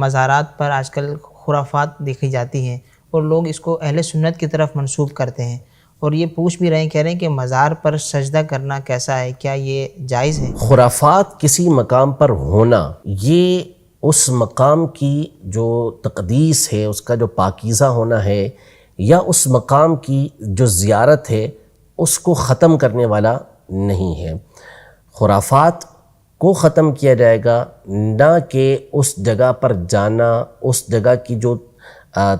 مزارات پر آج کل خرافات دیکھی جاتی ہیں اور لوگ اس کو اہل سنت کی طرف منسوب کرتے ہیں، اور یہ پوچھ بھی کہہ رہے ہیں کہ مزار پر سجدہ کرنا کیسا ہے، کیا یہ جائز ہے؟ خرافات کسی مقام پر ہونا یہ اس مقام کی جو تقدیس ہے، اس کا جو پاکیزہ ہونا ہے، یا اس مقام کی جو زیارت ہے اس کو ختم کرنے والا نہیں ہے۔ خرافات کو ختم کیا جائے گا نہ کہ اس جگہ پر جانا، اس جگہ کی جو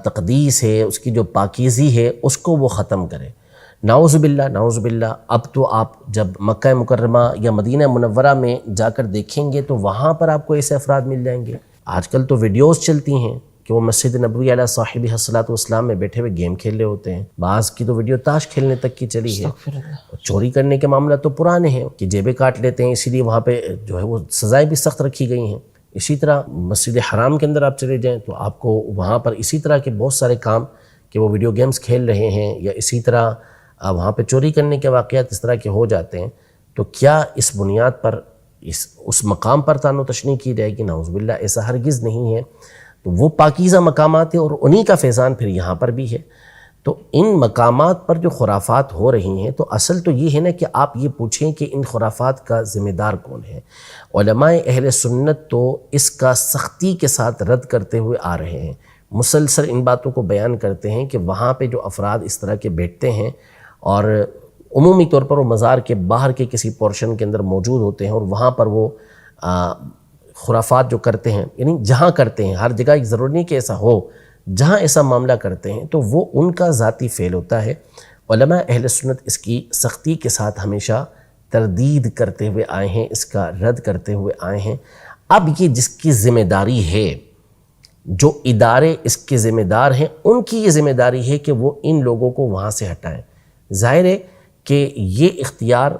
تقدیس ہے، اس کی جو پاکیزی ہے اس کو وہ ختم کرے۔ نعوذ باللہ نعوذ باللہ۔ اب تو آپ جب مکہ مکرمہ یا مدینہ منورہ میں جا کر دیکھیں گے تو وہاں پر آپ کو ایسے افراد مل جائیں گے۔ آج کل تو ویڈیوز چلتی ہیں کہ وہ مسجد نبوی علیہ صاحبہ الصلاۃ والسلام میں بیٹھے ہوئے گیم کھیل رہے ہوتے ہیں، بعض کی تو ویڈیو تاش کھیلنے تک کی چلی ہے۔ چوری کرنے کے معاملہ تو پرانے ہیں کہ جیبیں کاٹ لیتے ہیں، اسی لیے وہاں پہ جو ہے وہ سزائیں بھی سخت رکھی گئی ہیں۔ اسی طرح مسجد حرام کے اندر آپ چلے جائیں تو آپ کو وہاں پر اسی طرح کے بہت سارے کام کہ وہ ویڈیو گیمز کھیل رہے ہیں، یا اسی طرح وہاں پہ چوری کرنے کے واقعات اس طرح کے ہو جاتے ہیں۔ تو کیا اس بنیاد پر اس مقام پر طعن و تشنیع کی جائے گی؟ نعوذ باللہ، ایسا ہرگز نہیں ہے۔ تو وہ پاکیزہ مقامات ہیں اور انہی کا فیضان پھر یہاں پر بھی ہے۔ تو ان مقامات پر جو خرافات ہو رہی ہیں تو اصل تو یہ ہے نا کہ آپ یہ پوچھیں کہ ان خرافات کا ذمہ دار کون ہے۔ علماء اہل سنت تو اس کا سختی کے ساتھ رد کرتے ہوئے آ رہے ہیں، مسلسل ان باتوں کو بیان کرتے ہیں کہ وہاں پہ جو افراد اس طرح کے بیٹھتے ہیں اور عمومی طور پر وہ مزار کے باہر کے کسی پورشن کے اندر موجود ہوتے ہیں اور وہاں پر وہ خرافات جو کرتے ہیں، یعنی جہاں کرتے ہیں، ہر جگہ ضروری نہیں کہ ایسا ہو، جہاں ایسا معاملہ کرتے ہیں تو وہ ان کا ذاتی فعل ہوتا ہے۔ علماء اہل سنت اس کی سختی کے ساتھ ہمیشہ تردید کرتے ہوئے آئے ہیں، اس کا رد کرتے ہوئے آئے ہیں۔ اب یہ جس کی ذمہ داری ہے، جو ادارے اس کے ذمہ دار ہیں، ان کی یہ ذمہ داری ہے کہ وہ ان لوگوں کو وہاں سے ہٹائیں۔ ظاہر ہے کہ یہ اختیار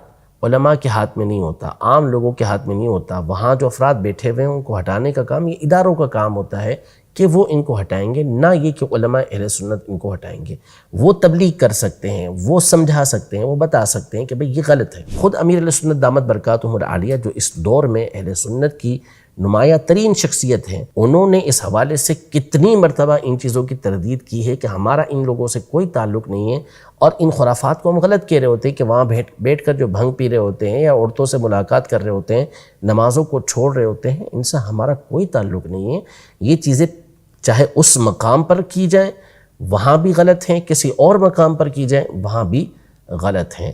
علماء کے ہاتھ میں نہیں ہوتا، عام لوگوں کے ہاتھ میں نہیں ہوتا۔ وہاں جو افراد بیٹھے ہوئے ہیں ان کو ہٹانے کا کام یہ اداروں کا کام ہوتا ہے کہ وہ ان کو ہٹائیں گے، نہ یہ کہ علماء اہل سنت ان کو ہٹائیں گے۔ وہ تبلیغ کر سکتے ہیں، وہ سمجھا سکتے ہیں، وہ بتا سکتے ہیں کہ بھئی یہ غلط ہے۔ خود امیر اہل سنت دامت برکاتہم العالیہ جو اس دور میں اہل سنت کی نمایاں ترین شخصیت ہیں، انہوں نے اس حوالے سے کتنی مرتبہ ان چیزوں کی تردید کی ہے کہ ہمارا ان لوگوں سے کوئی تعلق نہیں ہے، اور ان خرافات کو ہم غلط کہہ رہے ہوتے ہیں کہ وہاں بیٹھ کر جو بھنگ پی رہے ہوتے ہیں یا عورتوں سے ملاقات کر رہے ہوتے ہیں، نمازوں کو چھوڑ رہے ہوتے ہیں، ان سے ہمارا کوئی تعلق نہیں ہے۔ یہ چیزیں چاہے اس مقام پر کی جائیں وہاں بھی غلط ہیں، کسی اور مقام پر کی جائیں وہاں بھی غلط ہیں۔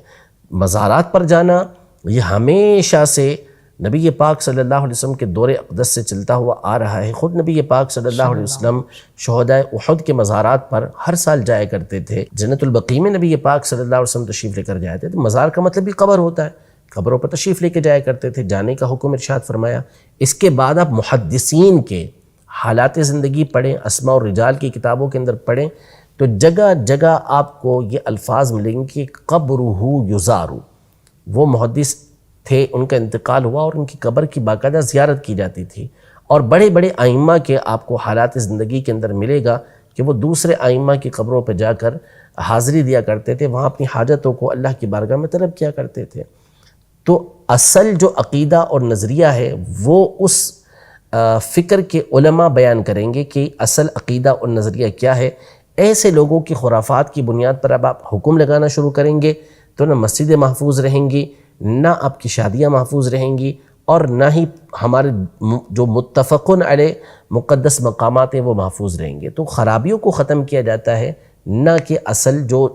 مزارات پر جانا یہ ہمیشہ سے نبی پاک صلی اللہ علیہ وسلم کے دور اقدس سے چلتا ہوا آ رہا ہے۔ خود نبی پاک صلی اللہ علیہ وسلم شہدائے احد کے مزارات پر ہر سال جایا کرتے تھے۔ جنت البقیع میں نبی پاک صلی اللہ علیہ وسلم تشریف لے کر جاتے تھے۔ مزار کا مطلب بھی قبر ہوتا ہے، قبروں پر تشریف لے کے جایا کرتے تھے، جانے کا حکم ارشاد فرمایا۔ اس کے بعد آپ محدثین کے حالات زندگی پڑھیں، اسماء اور رجال کی کتابوں کے اندر پڑھیں تو جگہ جگہ آپ کو یہ الفاظ ملیں گے کہ قبرہ یزار۔ وہ محدث تھے، ان کا انتقال ہوا اور ان کی قبر کی باقاعدہ زیارت کی جاتی تھی، اور بڑے بڑے ائمہ کے آپ کو حالات زندگی کے اندر ملے گا کہ وہ دوسرے ائمہ کی قبروں پہ جا کر حاضری دیا کرتے تھے، وہاں اپنی حاجتوں کو اللہ کی بارگاہ میں طلب کیا کرتے تھے۔ تو اصل جو عقیدہ اور نظریہ ہے وہ اس فکر کے علماء بیان کریں گے کہ اصل عقیدہ اور نظریہ کیا ہے۔ ایسے لوگوں کی خرافات کی بنیاد پر اب آپ حکم لگانا شروع کریں گے تو نہ مسجدیں محفوظ رہیں گی، نہ آپ کی شادیاں محفوظ رہیں گی، اور نہ ہی ہمارے جو متفقن علیہ مقدس مقامات ہیں وہ محفوظ رہیں گے۔ تو خرابیوں کو ختم کیا جاتا ہے، نہ کہ اصل جو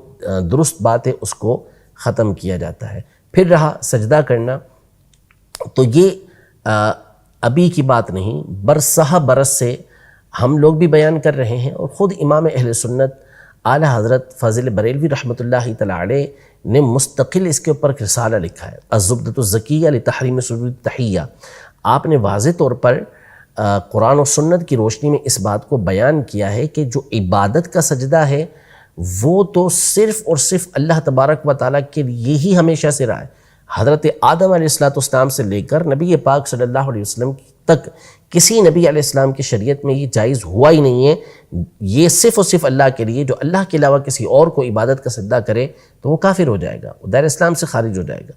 درست بات ہے اس کو ختم کیا جاتا ہے۔ پھر رہا سجدہ کرنا، تو یہ ابھی کی بات نہیں، برسہ برس سے ہم لوگ بھی بیان کر رہے ہیں، اور خود امام اہل سنت اعلیٰ حضرت فاضل بریلوی رحمۃ اللہ تعالی علیہ نے مستقل اس کے اوپر رسالہ لکھا ہے، الزبدۃ الزکیہ لتحریم سجود التحیہ۔ آپ نے واضح طور پر قرآن و سنت کی روشنی میں اس بات کو بیان کیا ہے کہ جو عبادت کا سجدہ ہے وہ تو صرف اور صرف اللہ تبارک و تعالیٰ کے لیے ہی ہمیشہ سے رہا ہے۔ حضرت آدم علیہ السلام سے لے کر نبی پاک صلی اللہ علیہ وسلم تک کسی نبی علیہ السلام کی شریعت میں یہ جائز ہوا ہی نہیں ہے۔ یہ صرف اور صرف اللہ کے لیے، جو اللہ کے علاوہ کسی اور کو عبادت کا سجدہ کرے تو وہ کافر ہو جائے گا، وہ دائرہ اسلام سے خارج ہو جائے گا۔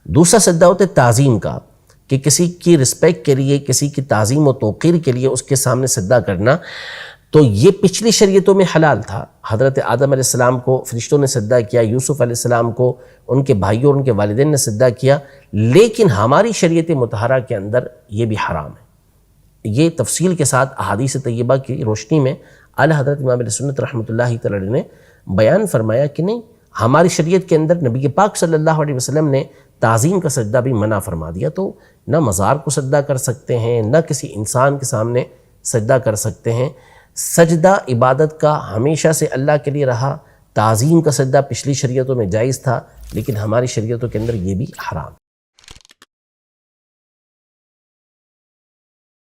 دوسرا سجدہ ہوتا ہے تعظیم کا، کہ کسی کی رسپیکٹ کے لیے، کسی کی تعظیم و توقیر کے لیے اس کے سامنے سجدہ کرنا، تو یہ پچھلی شریعتوں میں حلال تھا۔ حضرت آدم علیہ السلام کو فرشتوں نے سجدہ کیا، یوسف علیہ السلام کو ان کے بھائیوں اور ان کے والدین نے سجدہ کیا، لیکن ہماری شریعت مطہرہ کے اندر یہ بھی حرام ہے۔ یہ تفصیل کے ساتھ احادیث طیبہ کی روشنی میں اعلیٰ حضرت امام اہل سنت رحمۃ اللہ تعالی علیہ نے بیان فرمایا کہ نہیں، ہماری شریعت کے اندر نبی پاک صلی اللہ علیہ وسلم نے تعظیم کا سجدہ بھی منع فرما دیا، تو نہ مزار کو سجدہ کر سکتے ہیں، نہ کسی انسان کے سامنے سجدہ کر سکتے ہیں۔ سجدہ عبادت کا ہمیشہ سے اللہ کے لیے رہا، تعظیم کا سجدہ پچھلی شریعتوں میں جائز تھا، لیکن ہماری شریعتوں کے اندر یہ بھی حرام۔